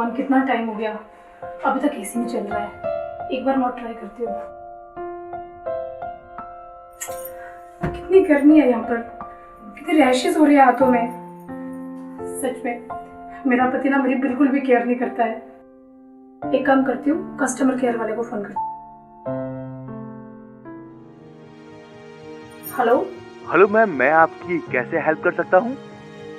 भगवान, कितना टाइम हो गया, अभी तक एसी नहीं चल रहा है। एक बार और ट्राई करती हूँ। कितनी गर्मी है यहाँ पर, कितने रैशेस हो रहे हैं हाथों में। सच में मेरा पति ना मेरी बिल्कुल भी केयर नहीं करता है। एक काम करती हूँ, कस्टमर केयर वाले को फोन करती हूँ। हेलो। हेलो मैम, मैं आपकी कैसे हेल्प कर सकता हूँ?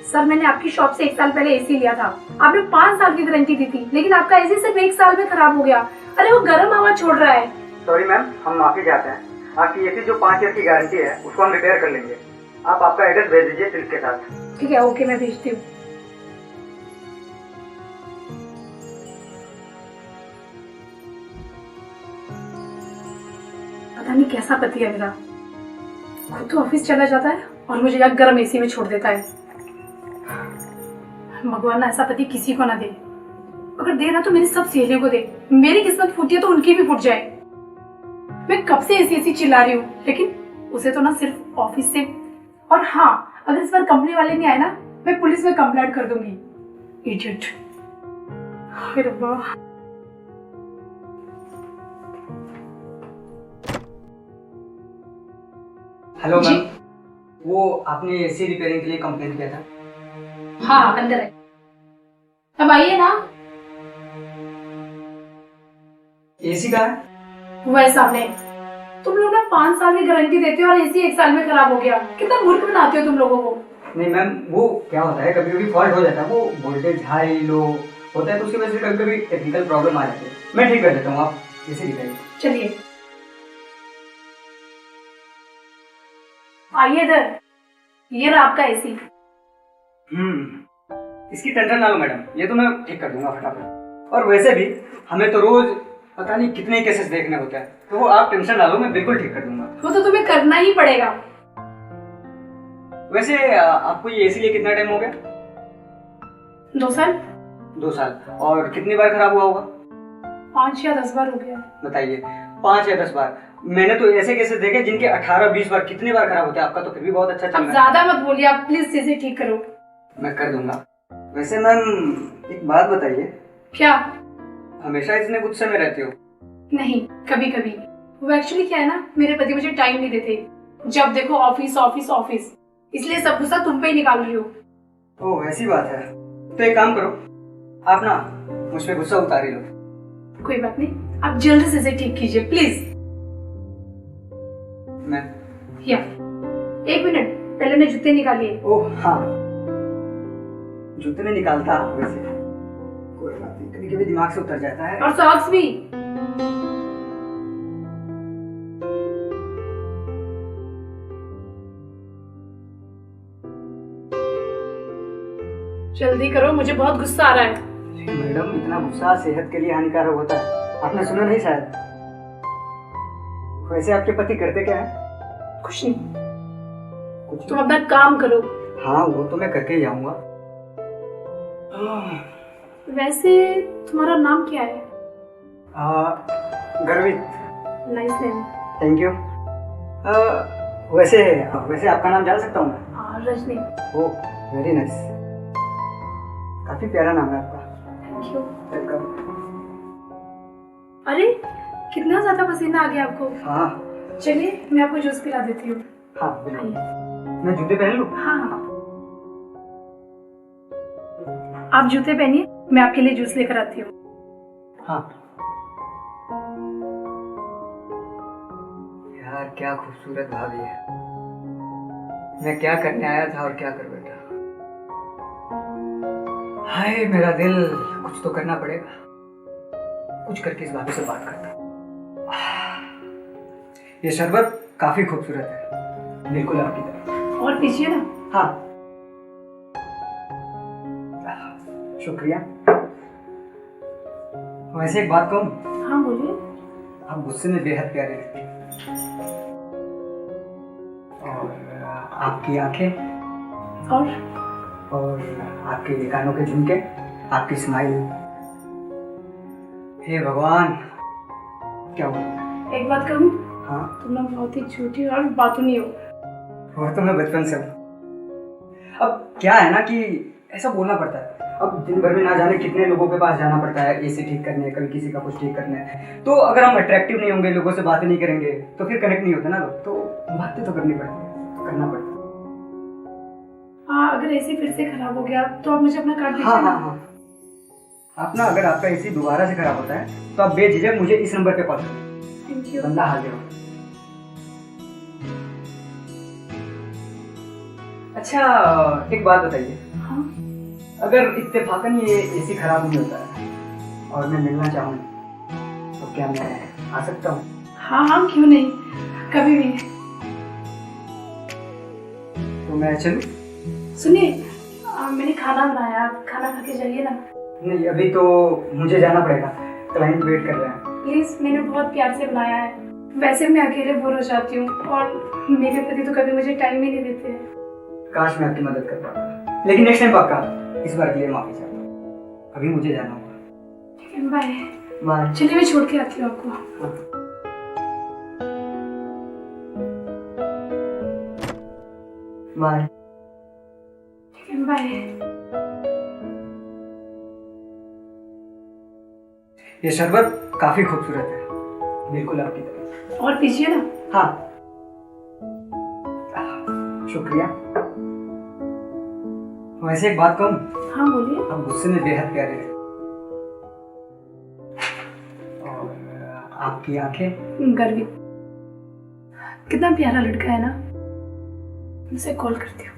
सर, मैंने आपकी शॉप से 1 साल पहले एसी लिया था। आपने 5 साल की गारंटी दी थी, लेकिन आपका एसी सिर्फ 1 साल में खराब हो गया। अरे वो गर्म हवा छोड़ रहा है। सॉरी मैम, हम माफी चाहते हैं। आपकी एसी जो 5 ईयर की गारंटी है उसको हम रिपेयर कर लेंगे। आप आपका एड्रेस भेज दीजिए स्लिप के साथ। ठीक है, ओके, मैं भेजती हूँ। पता नहीं कैसा पति है मेरा, खुद तो ऑफिस चला जाता है और मुझे यहाँ गर्म एसी में छोड़ देता है। भगवान ऐसा पति किसी को ना दे। अगर दे ना तो मेरी सब सहेलियों को दे। मेरी किस्मत फूटी है तो उनकी भी फूट जाए। मैं कब से ऐसी चिल्ला रही हूँ, लेकिन उसे तो ना सिर्फ ऑफिस से। और हाँ, अगर इस बार कंपनी वाले नहीं आए ना, मैं पुलिस में कंप्लेंट कर दूंगी। इडियट। हे रब्बा। हेलो मैम, वो आपने एसी रिपेयरिंग के लिए कंप्लेंट किया था। हाँ, अंदर है। अब आइए ना। एसी का है? वो है सामने। तुम लोग ना 5 साल की गारंटी देते हो और एसी 1 साल में खराब हो गया। कितना मूर्ख बनाते हो तुम लोगों को। नहीं मैम, वो क्या होता है, कभी कभी फॉल्ट हो जाता है। वो वोल्टेज हाई लो होता है तो उसकी वजह से कभी कभी टेक्निकल प्रॉब्लम आ जाती है। मैं ठीक कर देता हूँ, आप एसी दिखाइए। चलिए आइए इधर। ये रहा आपका एसी। इसकी टेंशन ना लो मैडम, ये तो मैं ठीक कर दूंगा फटाफट। और वैसे भी हमें तो रोज पता नहीं कितने केसेस देखने होते हैं, तो वो आप टेंशन ना लो, मैं बिल्कुल ठीक कर दूंगा। वो तो तुम्हें करना ही पड़ेगा। वैसे आपको ये एसी लिए कितना टाइम हो गया? 2 साल। 2 साल। और कितनी बार खराब हुआ होगा? 5 या 10 बार हो गया। बताइए, 5 या 10 बार? मैंने तो ऐसे केसेस देखे जिनके 18-20 बार। कितनी बार खराब होता है? आपका तो फिर भी बहुत अच्छा चल अब रहा है। ज्यादा मत बोलिए आप, प्लीज इसे ठीक करो। मैं कर दूंगा। वैसे मैम एक बात बताइए, क्या? हमेशा इतने गुस्से में रहते हो? नहीं, कभी कभी। वो एक्चुअली क्या है ना, मेरे पति मुझे टाइम नहीं देते। जब देखो ऑफिस ऑफिस ऑफिस, इसलिए सब गुस्सा तुम पे ही निकाल रही हो। ओह ऐसी बात है। तो एक काम करो, आप ना मुझ पे गुस्सा उतार ही लो। कोई बात नहीं, आप जल्दी से इसे ठीक कीजिए प्लीज। मैं या 1 मिनट, पहले मैं जूते निकालिए। ओह हाँ, जूते में निकालता वैसे कोई बात नहीं, कभी कभी दिमाग से उतर जाता है। और सॉक्स भी। जल्दी करो, मुझे बहुत गुस्सा आ रहा है। मैडम इतना गुस्सा सेहत के लिए हानिकारक होता है, आपने सुना नहीं शायद। वैसे आपके पति करते क्या है? कुछ नहीं, कुछ तुम अपना काम करो। हाँ वो तो मैं करके ही आऊंगा। वैसे तुम्हारा नाम क्या है? गर्वित। Nice name. Thank you. वैसे वैसे आपका नाम जान सकता हूँ मैं? रजनी। ओह वेरी नाइस, काफी प्यारा नाम है आपका। Thank you. वेलकम। अरे कितना ज्यादा पसीना आ गया आपको। हाँ चलिए मैं आपको जूस पिला देती हूँ। हाँ बिल्कुल। मैं जूते पहन लूँ? हाँ हाँ, आप जूते पहनिए, मैं आपके लिए जूस लेकर आती हूँ। हाँ। यार क्या खूबसूरत भाभी है। मैं क्या करने आया था और क्या कर बैठा। हाय मेरा दिल, कुछ तो करना पड़ेगा। कुछ करके इस भाभी से बात करता हूँ। ये शरबत काफी खूबसूरत है, बिल्कुल आपकी तरह। और पीछे ना। हाँ शुक्रिया। वैसे एक बात कहूँ? हाँ बोलिए। आप गुस्से में बेहद प्यारे लगते हैं। और आपकी आंखें और आपके कानों के झुमके, आपकी स्माइल, हे भगवान क्या हुआ? एक बात कहूँ? हाँ तुम ना बहुत ही झूठी और बातूनी हो। वो तो मैं बचपन से हूँ। अब क्या है ना कि ऐसा बोलना पड़ता है। अब दिन भर में ना जाने कितने लोगों के पास जाना पड़ता है एसी ठीक करने, कभी किसी का कुछ ठीक करने। तो अगर हम अट्रैक्टिव नहीं होंगे, लोगों से बातें नहीं करेंगे, तो फिर कनेक्ट नहीं होते ना लोग। तो बातें तो करनी पड़ती है, करना पड़ता है। हाँ, अगर एसी फिर से खराब हो गया तो आप मुझे अपना कार्ड दीजिए हाँ ना। हाँ हाँ, आप ना अगर आपका एसी दोबारा से खराब होता है तो आप बेझिझक मुझे इस नंबर पे कॉल करें। Thank you. बंदा हाजिर हो। अच्छा, एक बात बताइए, हाँ अगर इत्तेफाकन ये एसी खराब नहीं होता है और मैं मिलना चाहूँ तो क्या मैं आ सकता हूँ? हाँ हाँ, क्यों नहीं, कभी भी। तो मैं चलूँ? सुनिए, मैंने खाना बनाया, आप खाना खा के जाइए ना। नहीं, अभी तो मुझे जाना पड़ेगा, क्लाइंट वेट कर रहे हैं। प्लीज, मैंने बहुत प्यार से बनाया है। वैसे मैं अकेले बोर हो जाती हूँ और मेरे पति तो कभी मुझे टाइम ही नहीं देते। काश मैं आपकी मदद कर पाता, लेकिन नेक्स्ट टाइम पक्का। इस बार के लिए माफी चाहता हूँ, अभी मुझे जाना होगा। ठीक है, बाय। बाय। चलिए, मैं छोड़ के आती हूँ आपको। बाय। ठीक है, बाय। ये शरबत काफी खूबसूरत है, बिल्कुल आपकी तरह। और पीजिए ना। हाँ, शुक्रिया। वैसे एक बात कहूँ? हाँ बोलिए। आप गुस्से में बेहद प्यारे थे, और आपकी आंखें। गर्वित। कितना प्यारा लड़का है ना। उसे कॉल करती हूँ।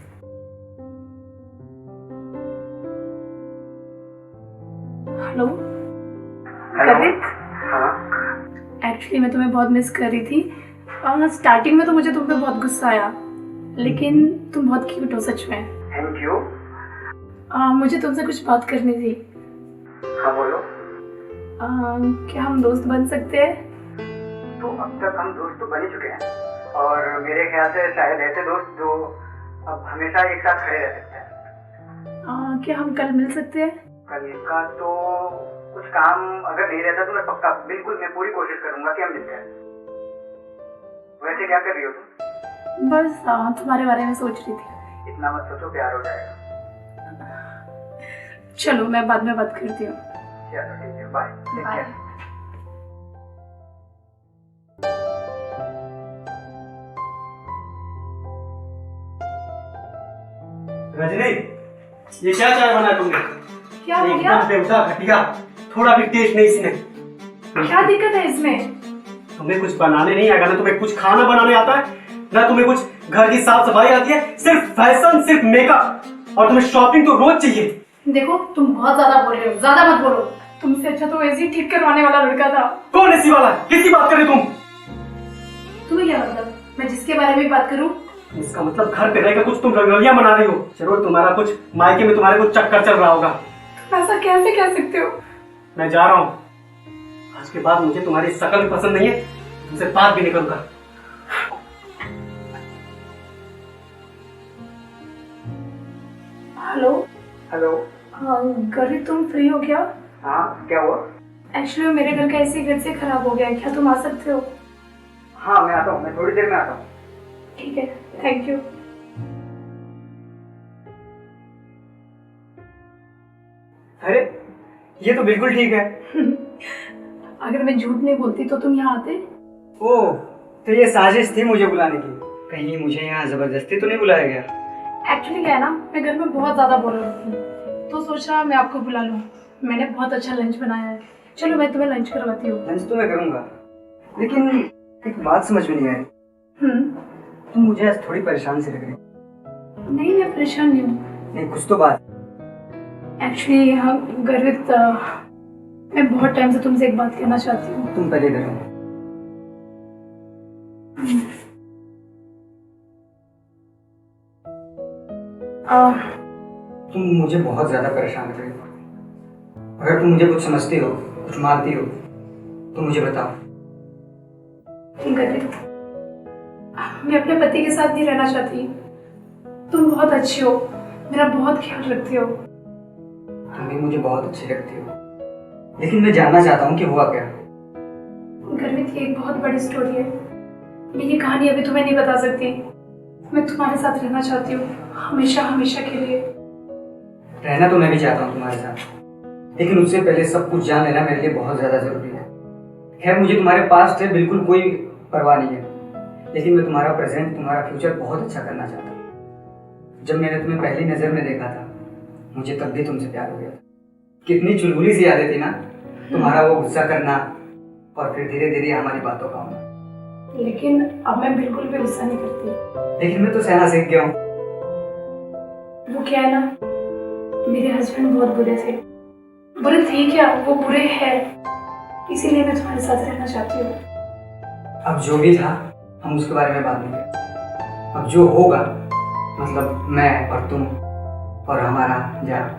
हेलो गर्वित। हाँ। एक्चुअली मैं तुम्हें बहुत मिस कर रही थी। स्टार्टिंग में तो मुझे तुम पे बहुत गुस्सा आया, लेकिन तुम बहुत क्यूट हो सच में। Thank you. मुझे तुमसे कुछ बात करनी थी। हाँ बोलो। क्या हम दोस्त बन सकते हैं? तो अब तक हम दोस्त तो बन ही चुके हैं, और मेरे ख्याल से शायद ऐसे दोस्त जो अब हमेशा एक साथ खड़े रह सकते हैं। क्या हम कल मिल सकते हैं? कल का तो कुछ काम अगर नहीं रहता तो मैं पक्का, बिल्कुल मैं पूरी कोशिश करूंगा कि हम मिलते हैं। वैसे क्या कर रही हो तुम? बस तुम्हारे बारे में सोच रही थी। इतना मत सोचो, प्यार हो जाएगा। चलो, मैं बाद में बात करती हूँ। चलो ठीक है, bye. Take bye. Care. Rajni, ये क्या चाय बनाया तुमने? क्या हो गया? एकदम बेवजह घटिया, थोड़ा भी टेस्ट नहीं इसमें। क्या दिक्कत है इसमें? तुम्हें कुछ बनाने नहीं आएगा ना, तुम्हें कुछ खाना बनाने आता है ना, तुम्हें कुछ घर की साफ सफाई आती है, सिर्फ फैशन, सिर्फ मेकअप, और तुम्हें शॉपिंग तो रोज चाहिए। देखो, तुम बहुत ज्यादा बोल रहे हो, ज्यादा मत बोलो। तुमसे अच्छा तो एसी ठीक करवाने वाला लड़का था। कौन एसी वाला है? किसकी बात कर रहे तुम? तुम्हें क्या मतलब, मैं जिसके बारे में बात करूं? इसका मतलब घर पे रहकर कुछ तुम रंगोलियां बना रही हो। जरूर तुम्हारा कुछ मायके में तुम्हारे कुछ चक्कर चल रहा होगा। तुम ऐसा कैसे कह सकते हो? मैं जा रहा हूँ, आज के बाद मुझे तुम्हारी शक्ल भी पसंद नहीं है, तुमसे बात भी नहीं करूंगा। हेलो। हेलो। गर्वित, तुम फ्री हो क्या? हाँ, क्या हुआ? एक्चुअली मेरे घर का एसी फिर से खराब हो गया है, क्या तुम आ सकते हो? हाँ, मैं आता हूँ, मैं थोड़ी देर में आता हूँ। ठीक है, थैंक यू। अरे, ये तो बिल्कुल ठीक है। अगर मैं झूठ नहीं बोलती तो तुम यहाँ आते? ओह, तो ये साजिश थी मुझे बुलाने की। कहीं मुझे यहाँ जबरदस्ती तो नहीं बुलाया गया? एक्चुअली क्या है ना, मैं घर में बहुत ज्यादा बोर हो रही थी, तो सोचा मैं आपको बुला लूँ। मैंने बहुत अच्छा लंच बनाया है, चलो मैं तुम्हें लंच करवाती हूँ। लंच तो मैं करूँगा, लेकिन एक बात समझ में नहीं आई। तुम मुझे आज थोड़ी परेशान सी लग रही। नहीं, मैं परेशान नहीं हूँ। नहीं, कुछ तो बात। एक्चुअली यहाँ गर्वित, मैं बहुत टाइम से तुमसे एक बात कहना चाहती हूँ। तुम पहले इधर आओ। तुम मुझे बहुत ज्यादा परेशान कर रही हो। अगर तुम मुझे कुछ समझती हो, कुछ मानती हो, तो मुझे बताओ। गर्वित, मैं अपने पति के साथ नहीं रहना चाहती। तुम बहुत अच्छी हो, मेरा बहुत ख्याल रखती हो। तुम भी मुझे बहुत अच्छी लगती हो, लेकिन मैं जानना चाहता हूँ कि हुआ क्या। गर्वित, ये एक बहुत बड़ी स्टोरी है। मैं ये कहानी अभी तुम्हें नहीं बता सकती। मैं तुम्हारे साथ रहना चाहती हूँ, हमेशा हमेशा के लिए। रहना तो मैं भी चाहता हूँ तुम्हारे साथ, लेकिन उससे पहले सब कुछ जान लेना मेरे लिए बहुत ज़्यादा ज़रूरी है। खैर, मुझे तुम्हारे पास से बिल्कुल कोई परवाह नहीं है, लेकिन मैं तुम्हारा प्रेजेंट, तुम्हारा फ्यूचर बहुत अच्छा करना चाहता हूँ। जब मैंने तुम्हें पहली नज़र में देखा था, मुझे तब भी तुमसे प्यार हो गया था। कितनी चुलबुली सी यादें थी ना, तुम्हारा वो गुस्सा करना और फिर धीरे धीरे हमारी बातों का होना। लेकिन अब मैं बिल्कुल भी गुस्सा नहीं करती। लेकिन मैं तो सहना सीख गया हूँ। वो क्या है ना, मेरे हस्बैंड बहुत बुरे थे। बुरे थे क्या, वो बुरे हैं, इसीलिए मैं तुम्हारे साथ रहना चाहती हूँ। अब जो भी था हम उसके बारे में बात नहीं करें। अब जो होगा, मतलब मैं और तुम और हमारा जहाँ।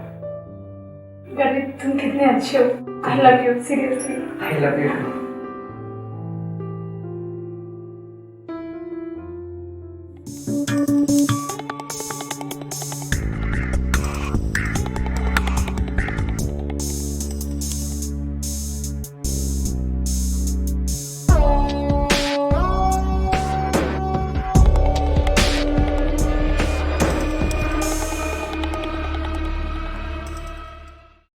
गर्वित, तुम कितने अच्छे हो। I love you, seriously. I love you.